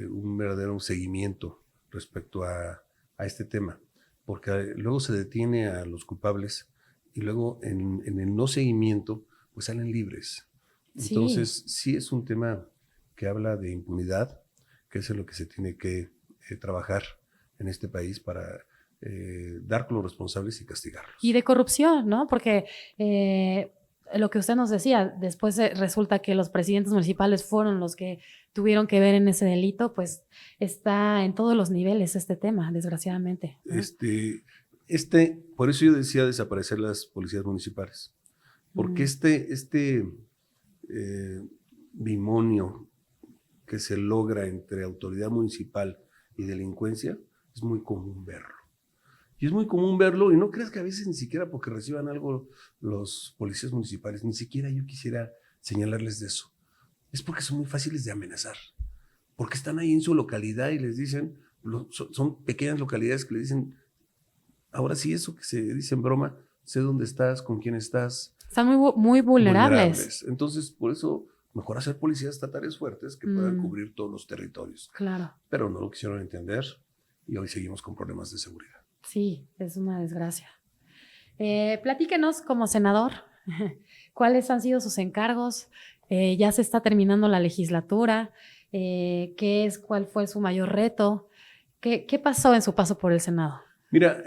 un verdadero seguimiento respecto a este tema, porque luego se detiene a los culpables y luego en el no seguimiento pues salen libres. Entonces sí es un tema que habla de impunidad, que es en lo que se tiene que trabajar en este país para dar con los responsables y castigarlos. Y de corrupción, ¿no? Porque lo que usted nos decía, después resulta que los presidentes municipales fueron los que tuvieron que ver en ese delito, pues está en todos los niveles este tema, desgraciadamente, ¿no? Por eso yo decía desaparecer las policías municipales, porque este binomio que se logra entre autoridad municipal y delincuencia es muy común verlo. Y es muy común verlo, y no creas que a veces ni siquiera porque reciban algo los policías municipales, ni siquiera yo quisiera señalarles de eso. Es porque son muy fáciles de amenazar, porque están ahí en su localidad y les dicen, son pequeñas localidades que le dicen, ahora sí, eso que se dice en broma, sé dónde estás, con quién estás. Están muy vulnerables. Entonces, por eso, mejor hacer policías estatales fuertes que puedan cubrir todos los territorios. Claro. Pero no lo quisieron entender y hoy seguimos con problemas de seguridad. Sí, es una desgracia. Platíquenos como senador, ¿cuáles han sido sus encargos? Ya se está terminando la legislatura. ¿Cuál fue su mayor reto? ¿Qué pasó en su paso por el Senado? Mira,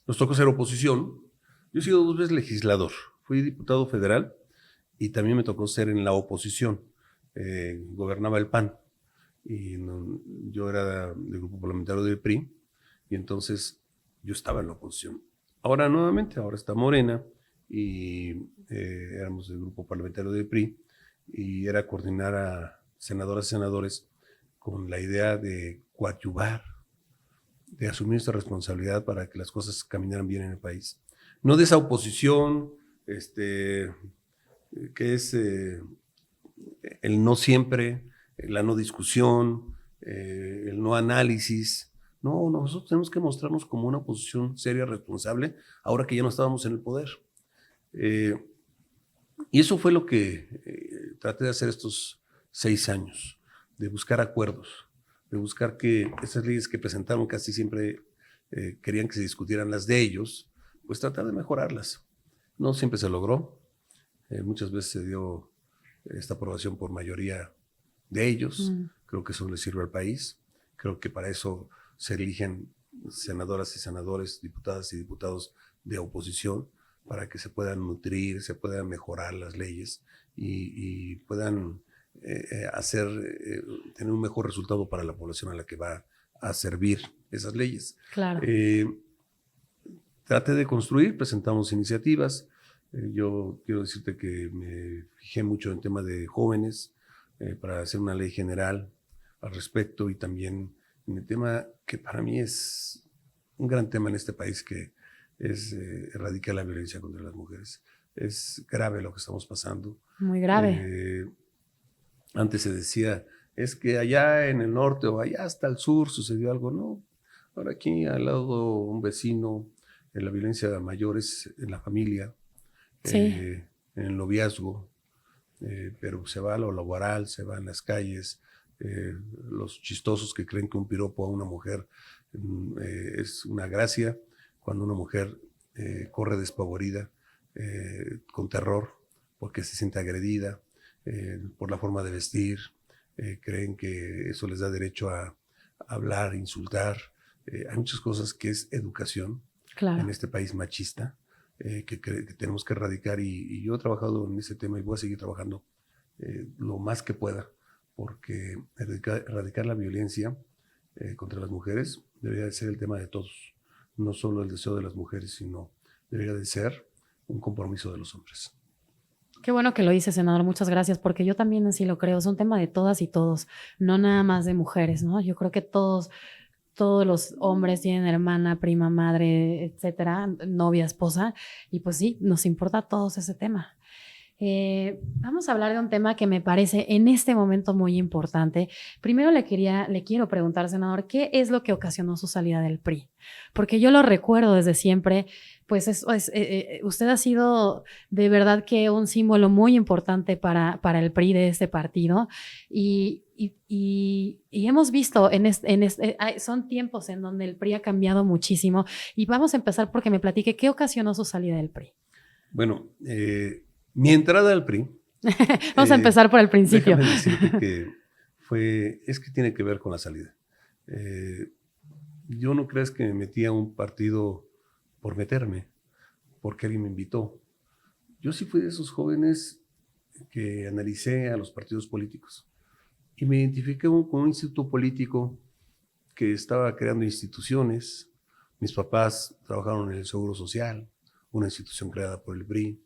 nos tocó ser oposición. Yo he sido 2 veces legislador. Fui diputado federal y también me tocó ser en la oposición. Gobernaba el PAN y yo era del grupo parlamentario del PRI y entonces yo estaba en la oposición. Ahora está Morena y éramos del grupo parlamentario del PRI y era coordinar a senadoras y senadores con la idea de coadyuvar, de asumir esta responsabilidad para que las cosas caminaran bien en el país. No de esa oposición, que es el no siempre, la no discusión, el no análisis. No, nosotros tenemos que mostrarnos como una oposición seria, responsable, ahora que ya no estábamos en el poder. Y eso fue lo que traté de hacer estos 6 años, de buscar acuerdos, de buscar que esas leyes que presentaron casi siempre querían que se discutieran las de ellos, pues tratar de mejorarlas. No siempre se logró, muchas veces se dio esta aprobación por mayoría de ellos, creo que eso le sirve al país, creo que para eso se eligen senadoras y senadores, diputadas y diputados de oposición, para que se puedan nutrir, se puedan mejorar las leyes y puedan tener un mejor resultado para la población a la que va a servir esas leyes. Claro. Traté de construir, presentamos iniciativas. Yo quiero decirte que me fijé mucho en tema de jóvenes para hacer una ley general al respecto y también en el tema que para mí es un gran tema en este país, que es erradicar la violencia contra las mujeres. Es grave lo que estamos pasando. Muy grave. Antes se decía, es que allá en el norte o allá hasta el sur sucedió algo. No, ahora aquí al lado un vecino, la violencia mayor es en la familia, Sí. en el noviazgo, pero se va a lo laboral, se va en las calles, los chistosos que creen que un piropo a una mujer es una gracia, cuando una mujer corre despavorida, con terror, porque se siente agredida por la forma de vestir, creen que eso les da derecho a hablar, insultar. Hay muchas cosas que es educación Claro. en este país machista que tenemos que erradicar y yo he trabajado en ese tema y voy a seguir trabajando lo más que pueda, porque erradicar la violencia contra las mujeres debería de ser el tema de todos, no solo el deseo de las mujeres, sino debería de ser un compromiso de los hombres. Qué bueno que lo dice, senador. Muchas gracias, porque yo también así lo creo. Es un tema de todas y todos, no nada más de mujeres, ¿no? Yo creo que todos los hombres tienen hermana, prima, madre, etcétera, novia, esposa, y pues sí, nos importa a todos ese tema. Vamos a hablar de un tema que me parece en este momento muy importante. Primero le quiero preguntar, senador, ¿qué es lo que ocasionó su salida del PRI? Porque yo lo recuerdo desde siempre, pues usted ha sido de verdad que un símbolo muy importante para el PRI de este partido y hemos visto son tiempos en donde el PRI ha cambiado muchísimo y vamos a empezar porque me platique qué ocasionó su salida del PRI. Bueno, mi entrada al PRI. Vamos a empezar por el principio. Déjame decirte que es que tiene que ver con la salida. Yo no creas que me metí a un partido por meterme, porque alguien me invitó. Yo sí fui de esos jóvenes que analicé a los partidos políticos y me identifiqué con un instituto político que estaba creando instituciones. Mis papás trabajaron en el Seguro Social, una institución creada por el PRI.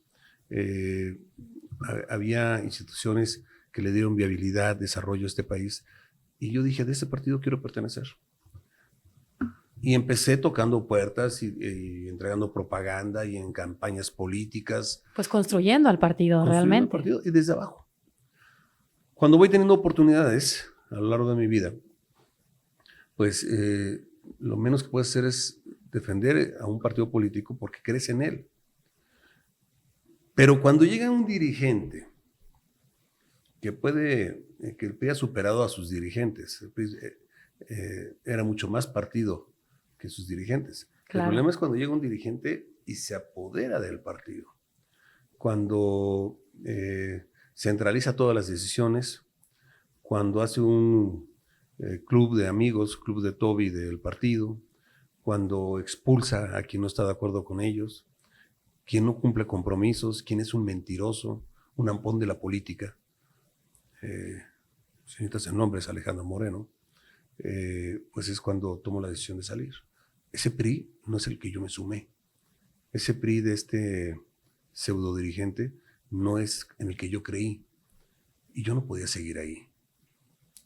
Había instituciones que le dieron viabilidad, desarrollo a este país. Y yo dije, de ese partido quiero pertenecer. Y empecé tocando puertas y entregando propaganda y en campañas políticas. Pues construyendo al partido realmente. El partido y desde abajo. Cuando voy teniendo oportunidades a lo largo de mi vida, pues lo menos que puedes hacer es defender a un partido político porque crees en él. Pero cuando llega un dirigente que el PRI ha superado a sus dirigentes, el PRI era mucho más partido que sus dirigentes. Claro. El problema es cuando llega un dirigente y se apodera del partido. Cuando centraliza todas las decisiones, cuando hace un club de amigos, club de Toby del partido, cuando expulsa a quien no está de acuerdo con ellos, quien no cumple compromisos, quien es un mentiroso, un ampón de la política. Señoritas, el nombre es Alejandro Moreno. Pues es cuando tomo la decisión de salir. Ese PRI no es el que yo me sumé. Ese PRI de este pseudo dirigente no es en el que yo creí. Y yo no podía seguir ahí.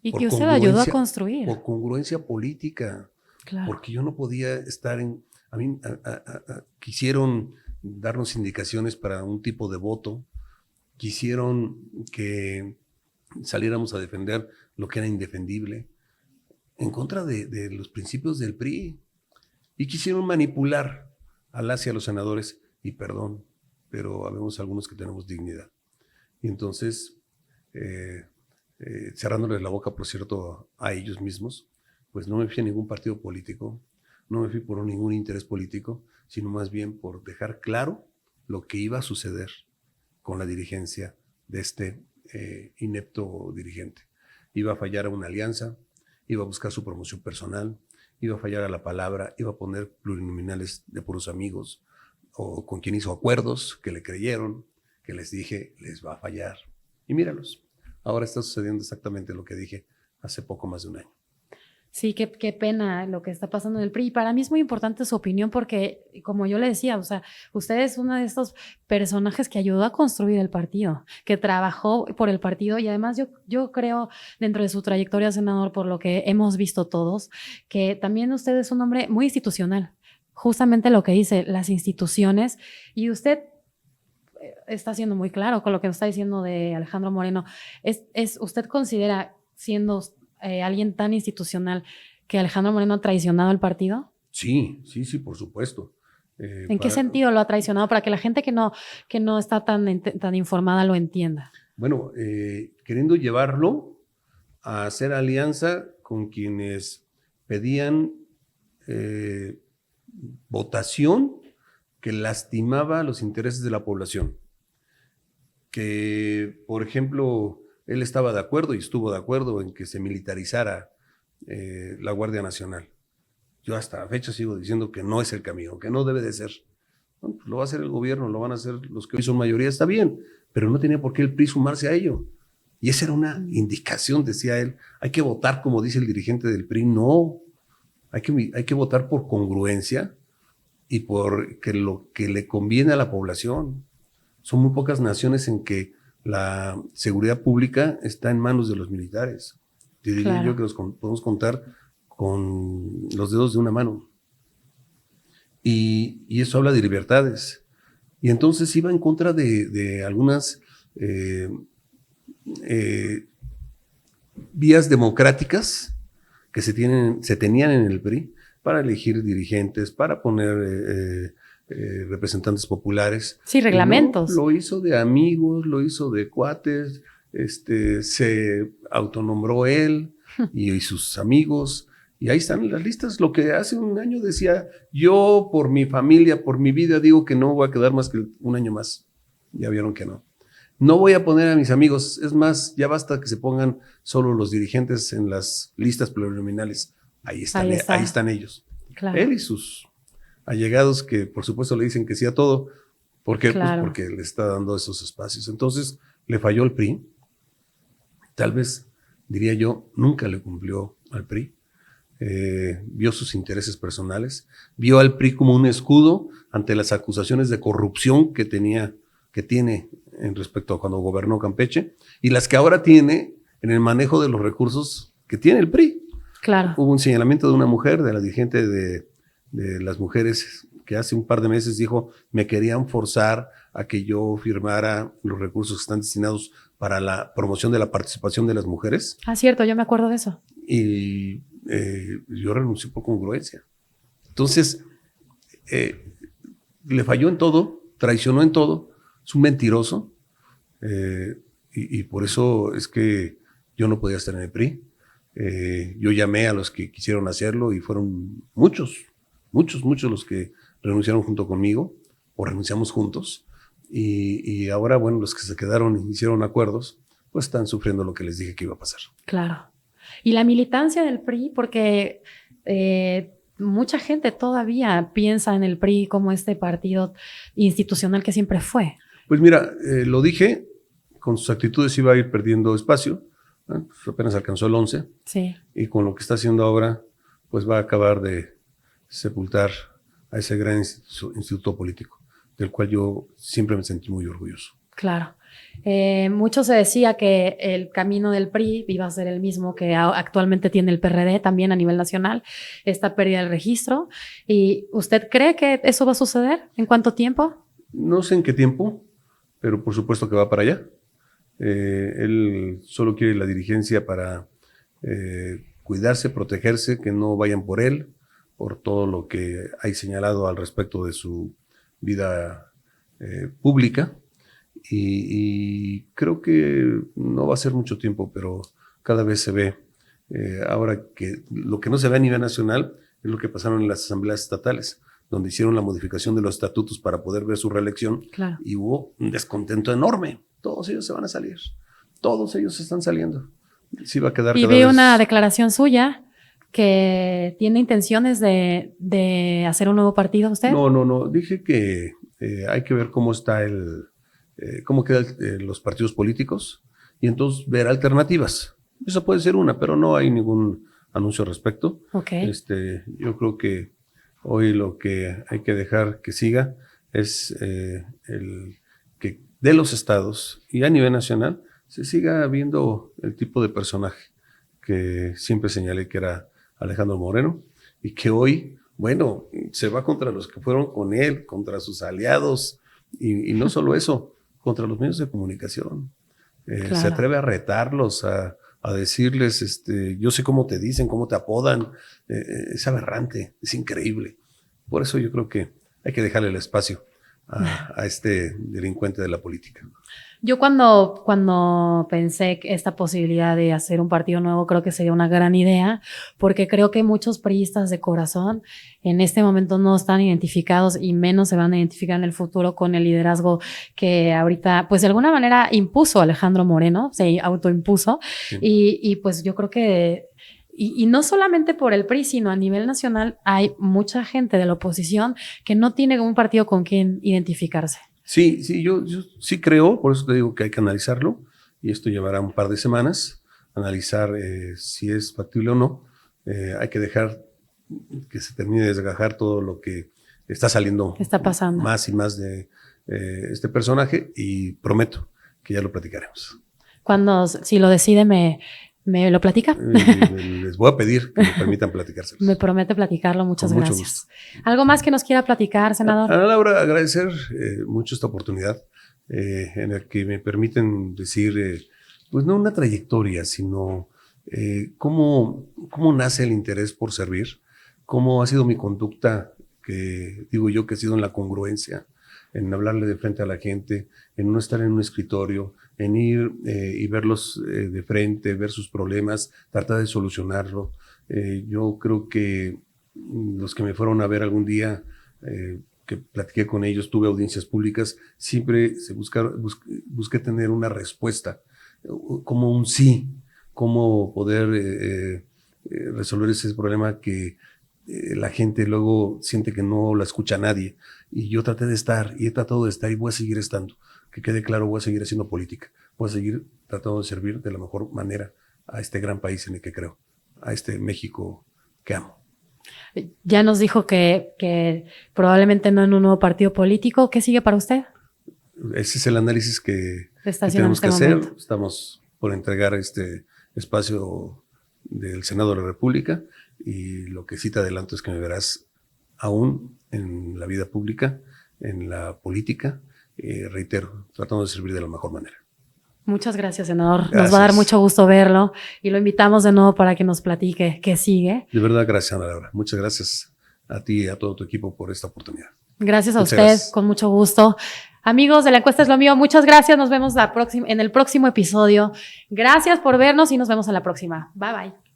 Y que usted ayudó a construir. Por congruencia política. Claro. Porque yo no podía estar en... A mí quisieron darnos indicaciones para un tipo de voto, quisieron que saliéramos a defender lo que era indefendible, en contra de los principios del PRI, y quisieron manipular a los senadores, y perdón, pero habemos algunos que tenemos dignidad. Y entonces, cerrándoles la boca, por cierto, a ellos mismos, pues no me fui a ningún partido político, no me fui por ningún interés político, sino más bien por dejar claro lo que iba a suceder con la dirigencia de este inepto dirigente. Iba a fallar a una alianza, iba a buscar su promoción personal, iba a fallar a la palabra, iba a poner plurinominales de puros amigos, o con quien hizo acuerdos que le creyeron, que les dije, les va a fallar. Y míralos, ahora está sucediendo exactamente lo que dije hace poco más de un año. Sí, qué pena lo que está pasando en el PRI. Y para mí es muy importante su opinión porque, como yo le decía, o sea, usted es uno de estos personajes que ayudó a construir el partido, que trabajó por el partido y además yo creo, dentro de su trayectoria, senador, por lo que hemos visto todos, que también usted es un hombre muy institucional. Justamente lo que dice, las instituciones, y usted está siendo muy claro con lo que nos está diciendo de Alejandro Moreno. ¿Usted considera siendo alguien tan institucional, que Alejandro Moreno ha traicionado el partido? Sí, por supuesto. ¿En qué sentido lo ha traicionado? Para que la gente que no está tan informada lo entienda. Bueno, queriendo llevarlo a hacer alianza con quienes pedían votación que lastimaba los intereses de la población. Que, por ejemplo, él estaba de acuerdo y estuvo de acuerdo en que se militarizara la Guardia Nacional. Yo hasta la fecha sigo diciendo que no es el camino, que no debe de ser. Bueno, pues lo va a hacer el gobierno, lo van a hacer los que hoy son mayoría, está bien, pero no tenía por qué el PRI sumarse a ello. Y esa era una indicación, decía él. Hay que votar como dice el dirigente del PRI. No, hay que votar por congruencia y por lo que le conviene a la población. Son muy pocas naciones en que la seguridad pública está en manos de los militares. Te diría yo que los podemos contar con los dedos de una mano. Y eso habla de libertades. Y entonces iba en contra de algunas vías democráticas que se tenían en el PRI para elegir dirigentes, para poner representantes populares. Sí, reglamentos. No, lo hizo de amigos, lo hizo de cuates, se autonombró él y sus amigos. Y ahí están las listas. Lo que hace un año decía, yo por mi familia, por mi vida, digo que no voy a quedar más que un año más. Ya vieron que no. No voy a poner a mis amigos. Es más, ya basta que se pongan solo los dirigentes en las listas plurinominales. Ahí están ellos. Claro. Él y sus allegados que por supuesto le dicen que sí a todo. ¿Por qué? Claro. Pues porque le está dando esos espacios. Entonces, le falló al PRI. Tal vez, diría yo, nunca le cumplió al PRI. Vio sus intereses personales, vio al PRI como un escudo ante las acusaciones de corrupción que tiene en respecto a cuando gobernó Campeche y las que ahora tiene en el manejo de los recursos que tiene el PRI. Claro. Hubo un señalamiento de una mujer, de la dirigente de las mujeres, que hace un par de meses dijo, me querían forzar a que yo firmara los recursos que están destinados para la promoción de la participación de las mujeres. Ah, cierto, yo me acuerdo de eso. Y yo renuncié por congruencia. Entonces, le falló en todo, traicionó en todo, es un mentiroso, y por eso es que yo no podía estar en el PRI. Yo llamé a los que quisieron hacerlo y fueron muchos los que renunciaron junto conmigo o renunciamos juntos. Y ahora, bueno, los que se quedaron y hicieron acuerdos, pues están sufriendo lo que les dije que iba a pasar. Claro. Y la militancia del PRI, porque mucha gente todavía piensa en el PRI como este partido institucional que siempre fue. Pues mira, lo dije, con sus actitudes iba a ir perdiendo espacio, pues apenas alcanzó el 11, sí. Y con lo que está haciendo ahora, pues va a acabar de sepultar a ese gran instituto político, del cual yo siempre me sentí muy orgulloso. Claro. Mucho se decía que el camino del PRI iba a ser el mismo que actualmente tiene el PRD también a nivel nacional, esta pérdida del registro. ¿Y usted cree que eso va a suceder? ¿En cuánto tiempo? No sé en qué tiempo, pero por supuesto que va para allá. Él solo quiere la dirigencia para cuidarse, protegerse, que no vayan por él, por todo lo que hay señalado al respecto de su vida pública. Y creo que no va a ser mucho tiempo, pero cada vez se ve. Ahora que lo que no se ve a nivel nacional es lo que pasaron en las asambleas estatales, donde hicieron la modificación de los estatutos para poder ver su reelección. Claro. Y hubo un descontento enorme. Todos ellos se van a salir. Todos ellos están saliendo. Sí va a quedar. Y vi una declaración suya que tiene intenciones de hacer un nuevo partido, ¿usted? No. Dije que hay que ver cómo está cómo quedan los partidos políticos y entonces ver alternativas. Esa puede ser una, pero no hay ningún anuncio al respecto. Okay. Yo creo que hoy lo que hay que dejar que siga es el que de los estados y a nivel nacional se siga viendo el tipo de personaje que siempre señalé que era Alejandro Moreno y que hoy, bueno, se va contra los que fueron con él, contra sus aliados y no solo eso, contra los medios de comunicación. Claro. Se atreve a retarlos, a a decirles, yo sé cómo te dicen, cómo te apodan, es aberrante, es increíble. Por eso yo creo que hay que dejarle el espacio a este delincuente de la política. Yo cuando pensé que esta posibilidad de hacer un partido nuevo, creo que sería una gran idea, porque creo que muchos priistas de corazón en este momento no están identificados y menos se van a identificar en el futuro con el liderazgo que ahorita, pues de alguna manera impuso Alejandro Moreno, se autoimpuso, sí. Y pues yo creo que y no solamente por el PRI, sino a nivel nacional hay mucha gente de la oposición que no tiene un partido con quien identificarse. Sí, yo sí creo, por eso te digo que hay que analizarlo, y esto llevará un par de semanas, analizar si es factible o no. Hay que dejar que se termine de desgajar todo lo que está saliendo, está pasando más y más de este personaje, y prometo que ya lo platicaremos. Si lo decide, ¿me lo platica? Les voy a pedir que me permitan platicárselos. Me promete platicarlo, muchas gracias. ¿Algo más que nos quiera platicar, senador? Ana Laura, agradecer mucho esta oportunidad en la que me permiten decir, pues no una trayectoria, sino cómo nace el interés por servir, cómo ha sido mi conducta, que digo yo que ha sido en la congruencia, en hablarle de frente a la gente, en no estar en un escritorio, en ir y verlos de frente, ver sus problemas, tratar de solucionarlo. Yo creo que los que me fueron a ver algún día, que platiqué con ellos, tuve audiencias públicas, siempre busqué tener una respuesta, como un sí, cómo poder resolver ese problema que la gente luego siente que no la escucha nadie. Y yo traté de estar, y he tratado de estar, y voy a seguir estando. Que quede claro, voy a seguir haciendo política. Voy a seguir tratando de servir de la mejor manera a este gran país en el que creo, a este México que amo. Ya nos dijo que probablemente no en un nuevo partido político. ¿Qué sigue para usted? Ese es el análisis que tenemos que hacer. Estamos por entregar este espacio del Senado de la República, y lo que sí te adelanto es que me verás aún en la vida pública, en la política, reitero, tratando de servir de la mejor manera. Muchas gracias, senador. Gracias. Nos va a dar mucho gusto verlo y lo invitamos de nuevo para que nos platique qué sigue. De verdad, gracias, Ana Laura. Muchas gracias a ti y a todo tu equipo por esta oportunidad. Gracias a usted, gracias. Con mucho gusto. Amigos de La Encuesta es lo mío, muchas gracias. Nos vemos en el próximo episodio. Gracias por vernos y nos vemos en la próxima. Bye, bye.